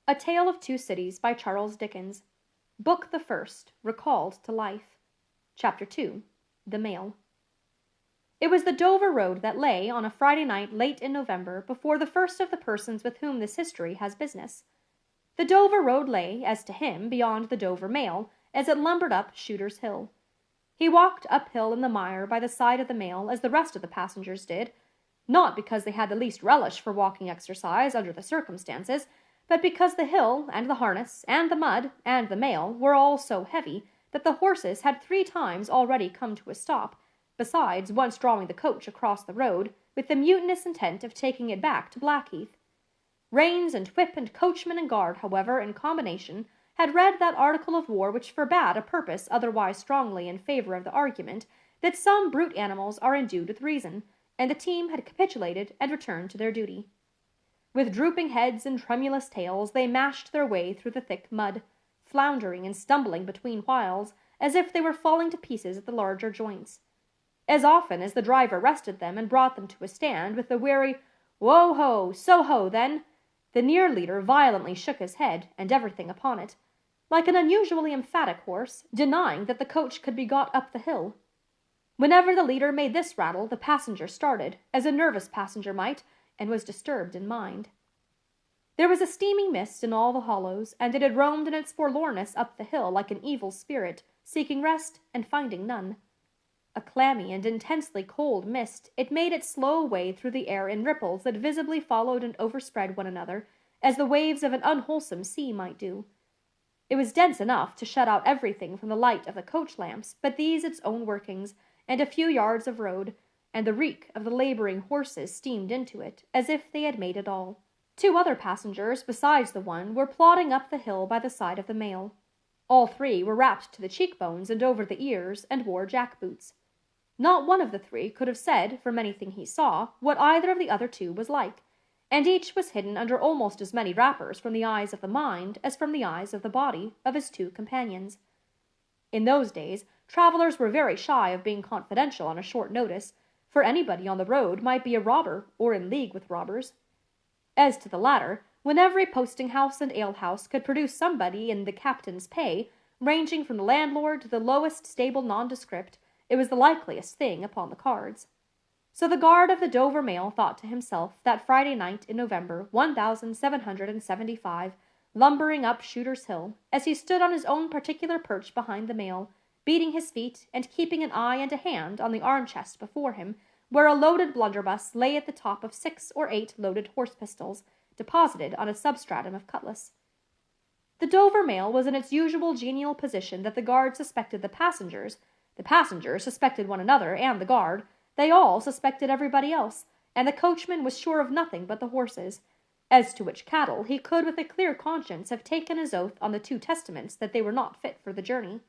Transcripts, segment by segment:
A Tale of Two Cities by Charles Dickens. Book the First, Recalled to Life. Chapter 2. The Mail. It was the Dover road that lay, on a Friday night late in November, before the first of the persons with whom this history has business. The Dover road lay, as to him, beyond the Dover mail, as it lumbered up Shooter's Hill. He walked uphill in the mire by the side of the mail as the rest of the passengers did, not because they had the least relish for walking exercise under the circumstances, but because the hill, and the harness, and the mud, and the mail were all so heavy that the horses had 3 times already come to a stop, besides once drawing the coach across the road with the mutinous intent of taking it back to Blackheath. Reins and whip and coachman and guard, however, in combination, had read that article of war which forbade a purpose otherwise strongly in favor of the argument that some brute animals are endued with reason, and the team had capitulated and returned to their duty. With drooping heads and tremulous tails they mashed their way through the thick mud, floundering and stumbling between whiles, as if they were falling to pieces at the larger joints. As often as the driver rested them and brought them to a stand with the weary "Whoa-ho, so-ho, then," the near leader violently shook his head and everything upon it, like an unusually emphatic horse, denying that the coach could be got up the hill. Whenever the leader made this rattle, the passenger started, as a nervous passenger might, and was disturbed in mind. There was a steamy mist in all the hollows, and it had roamed in its forlornness up the hill like an evil spirit, seeking rest and finding none. A clammy and intensely cold mist, it made its slow way through the air in ripples that visibly followed and overspread one another, as the waves of an unwholesome sea might do. It was dense enough to shut out everything from the light of the coach lamps, but these its own workings, and a few yards of road, and the reek of the laboring horses steamed into it, as if they had made it all. 2 other passengers, besides the one, were plodding up the hill by the side of the mail. All 3 were wrapped to the cheekbones and over the ears, and wore jack-boots. Not one of the 3 could have said, from anything he saw, what either of the other 2 was like, and each was hidden under almost as many wrappers from the eyes of the mind as from the eyes of the body of his 2 companions. In those days, travelers were very shy of being confidential on a short notice, for anybody on the road might be a robber or in league with robbers. As to the latter, when every posting-house and alehouse could produce somebody in the captain's pay, ranging from the landlord to the lowest stable nondescript, it was the likeliest thing upon the cards. So the guard of the Dover mail thought to himself that Friday night in November 1775, lumbering up Shooter's Hill, as he stood on his own particular perch behind the mail, beating his feet and keeping an eye and a hand on the arm-chest before him, where a loaded blunderbuss lay at the top of 6 or 8 loaded horse-pistols, deposited on a substratum of cutlass. The Dover mail was in its usual genial position that the guard suspected the passengers suspected one another and the guard, they all suspected everybody else, and the coachman was sure of nothing but the horses, as to which cattle he could with a clear conscience have taken his oath on the 2 testaments that they were not fit for the journey.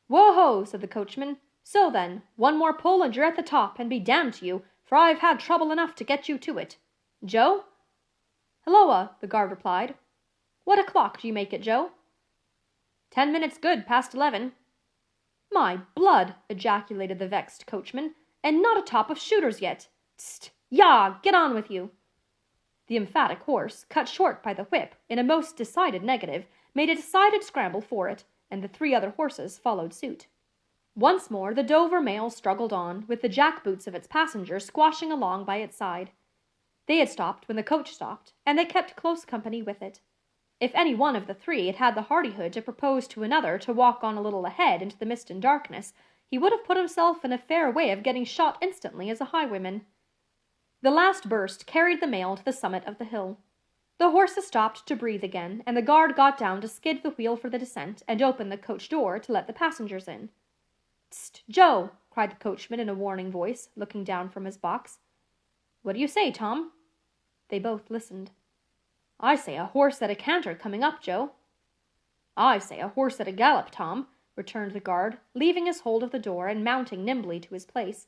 "Whoa-ho," said the coachman. "So then, one more pull and you're at the top, and be damned to you, for I've had trouble enough to get you to it. Joe?" "Hilloa," the guard replied. "What o'clock do you make it, Joe?" 10 minutes good past 11. "My blood!" ejaculated the vexed coachman, "and not a top of Shooters yet. Tst! Yah! Get on with you!" The emphatic horse, cut short by the whip in a most decided negative, made a decided scramble for it, and the 3 other horses followed suit. Once more the Dover mail struggled on, with the jack-boots of its passengers squashing along by its side. They had stopped when the coach stopped, and they kept close company with it. If any one of the 3 had had the hardihood to propose to another to walk on a little ahead into the mist and darkness, he would have put himself in a fair way of getting shot instantly as a highwayman. The last burst carried the mail to the summit of the hill. The horses stopped to breathe again, and the guard got down to skid the wheel for the descent, and open the coach door to let the passengers in. "Tst, Joe!" cried the coachman in a warning voice, looking down from his box. "What do you say, Tom?" They both listened. "I say a horse at a canter coming up, Joe." "I say a horse at a gallop, Tom," returned the guard, leaving his hold of the door and mounting nimbly to his place.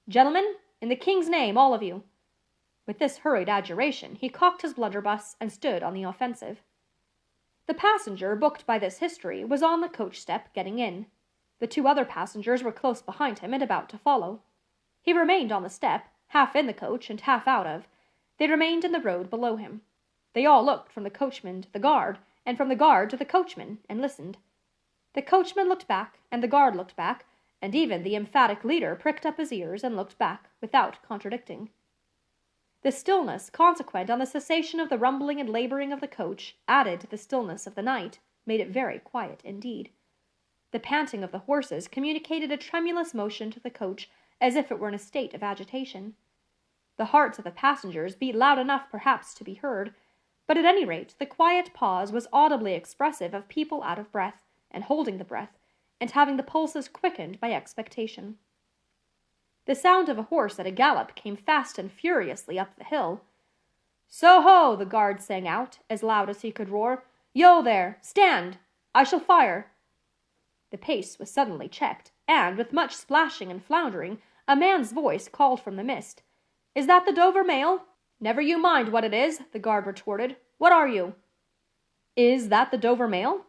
"Gentlemen, in the king's name, all of you." With this hurried adjuration, he cocked his blunderbuss and stood on the offensive. The passenger booked by this history was on the coach step getting in. The 2 other passengers were close behind him and about to follow. He remained on the step, half in the coach and half out of. They remained in the road below him. They all looked from the coachman to the guard, and from the guard to the coachman, and listened. The coachman looked back, and the guard looked back, and even the emphatic leader pricked up his ears and looked back, without contradicting. The stillness consequent on the cessation of the rumbling and laboring of the coach, added to the stillness of the night, made it very quiet indeed. The panting of the horses communicated a tremulous motion to the coach, as if it were in a state of agitation. The hearts of the passengers beat loud enough perhaps to be heard, but at any rate the quiet pause was audibly expressive of people out of breath, and holding the breath, and having the pulses quickened by expectation. The sound of a horse at a gallop came fast and furiously up the hill. "So-ho!" the guard sang out, as loud as he could roar. "Yo there! Stand! I shall fire!" The pace was suddenly checked, and, with much splashing and floundering, a man's voice called from the mist. "Is that the Dover mail?" "Never you mind what it is," the guard retorted. "What are you?" "Is that the Dover mail?"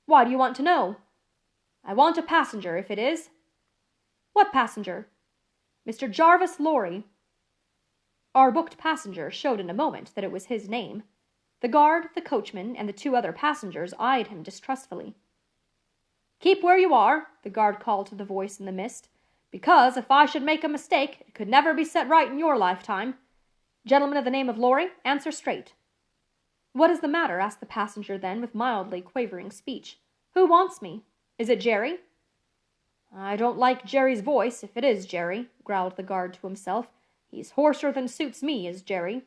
"Why do you want to know?" "I want a passenger, if it is." "What passenger?" "Mr. Jarvis Lorry." Our booked passenger showed in a moment that it was his name. The guard, the coachman, and the two other passengers eyed him distrustfully. "Keep where you are," the guard called to the voice in the mist, "because, if I should make a mistake, it could never be set right in your lifetime. Gentleman of the name of Lorry, answer straight." "What is the matter?" asked the passenger then, with mildly quavering speech. "Who wants me? Is it Jerry?" "I don't like Jerry's voice, if it is Jerry," growled the guard to himself. "He's hoarser than suits me, is Jerry."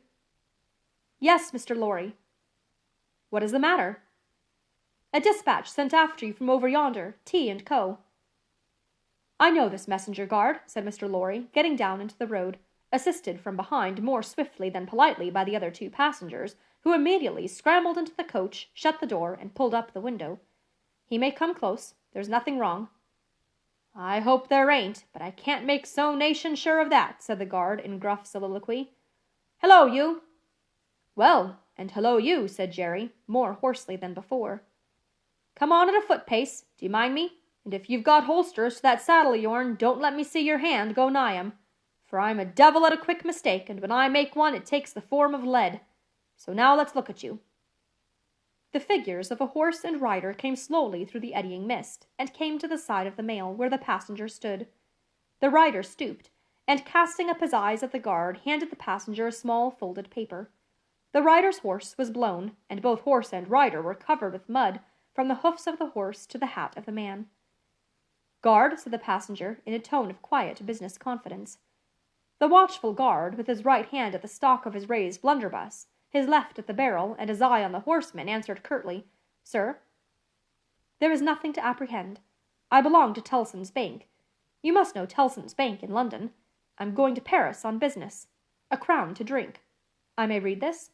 "Yes, Mr. Lorry." "What is the matter?" "A dispatch sent after you from over yonder, T and Co." "I know this messenger, guard," said Mr. Lorry, getting down into the road, assisted from behind more swiftly than politely by the other two passengers, who immediately scrambled into the coach, shut the door, and pulled up the window. "He may come close. There's nothing wrong." "I hope there ain't, but I can't make so nation sure of that," said the guard in gruff soliloquy. "Hello, you!" "Well, and hello, you," said Jerry, more hoarsely than before. "Come on at a foot pace. Do you mind me? And if you've got holsters to that saddle of yourn, don't let me see your hand go nigh 'em. For I'm a devil at a quick mistake, and when I make one it takes the form of lead. So now let's look at you." The figures of a horse and rider came slowly through the eddying mist, and came to the side of the mail, where the passenger stood. The rider stooped, and casting up his eyes at the guard, handed the passenger a small folded paper. The rider's horse was blown, and both horse and rider were covered with mud, from the hoofs of the horse to the hat of the man. "Guard," said the passenger, in a tone of quiet business confidence. The watchful guard, with his right hand at the stock of his raised blunderbuss, his left at the barrel, and his eye on the horseman, answered curtly, "Sir?" "There is nothing to apprehend. I belong to Tellson's Bank. You must know Tellson's Bank in London. I'm going to Paris on business. A crown to drink. I may read this?"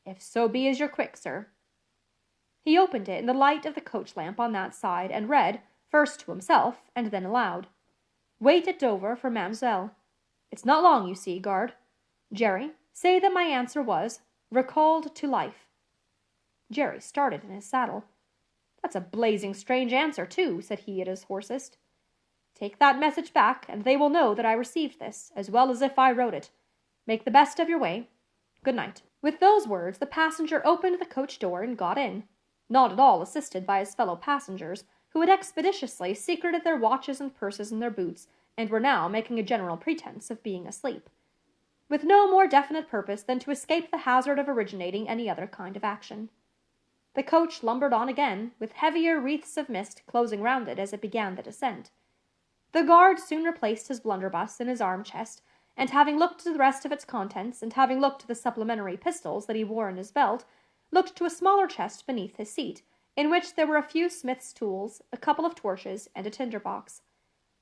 "If so be as you're quick, sir." He opened it in the light of the coach lamp on that side, and read, first to himself, and then aloud. "Wait at Dover for Mamselle. It's not long, you see, guard. Jerry, say that my answer was, recalled to life." Jerry started in his saddle. "That's a blazing strange answer, too," said he at his hoarsest. "Take that message back, and they will know that I received this, as well as if I wrote it. Make the best of your way. Good night." With those words the passenger opened the coach door and got in, not at all assisted by his fellow passengers, who had expeditiously secreted their watches and purses in their boots, and were now making a general pretense of being asleep, with no more definite purpose than to escape the hazard of originating any other kind of action. The coach lumbered on again, with heavier wreaths of mist closing round it as it began the descent. The guard soon replaced his blunderbuss in his arm-chest, and having looked to the rest of its contents, and having looked to the supplementary pistols that he wore in his belt, looked to a smaller chest beneath his seat, in which there were a few smith's tools, a couple of torches, and a tinder-box.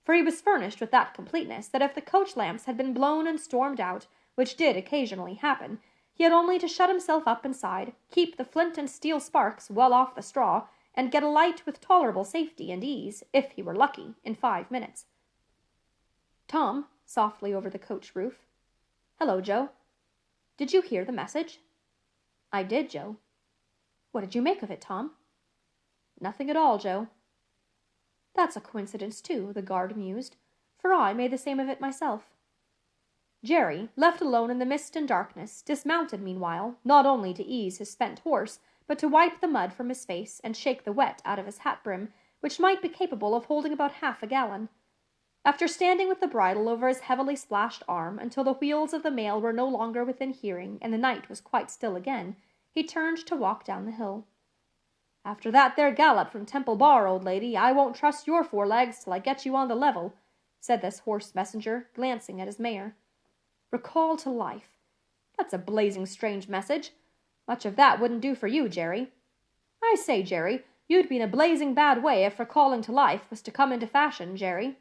For he was furnished with that completeness that if the coach lamps had been blown and stormed out, which did occasionally happen, he had only to shut himself up inside, keep the flint and steel sparks well off the straw, and get a light with tolerable safety and ease, if he were lucky, in 5 minutes. "Tom," softly over the coach roof. "Hello, Joe. Did you hear the message?" "I did, Joe." "What did you make of it, Tom?" "Nothing at all, Joe." "That's a coincidence, too," the guard mused, "for I made the same of it myself." Jerry, left alone in the mist and darkness, dismounted meanwhile, not only to ease his spent horse, but to wipe the mud from his face and shake the wet out of his hat brim, which might be capable of holding about half a gallon. After standing with the bridle over his heavily splashed arm until the wheels of the mail were no longer within hearing and the night was quite still again, he turned to walk down the hill. "After that there gallop from Temple Bar, old lady, I won't trust your forelegs till I get you on the level," said this horse messenger, glancing at his mare. "Recall to life. That's a blazing strange message. Much of that wouldn't do for you, Jerry. I say, Jerry, you'd be in a blazing bad way if recalling to life was to come into fashion, Jerry."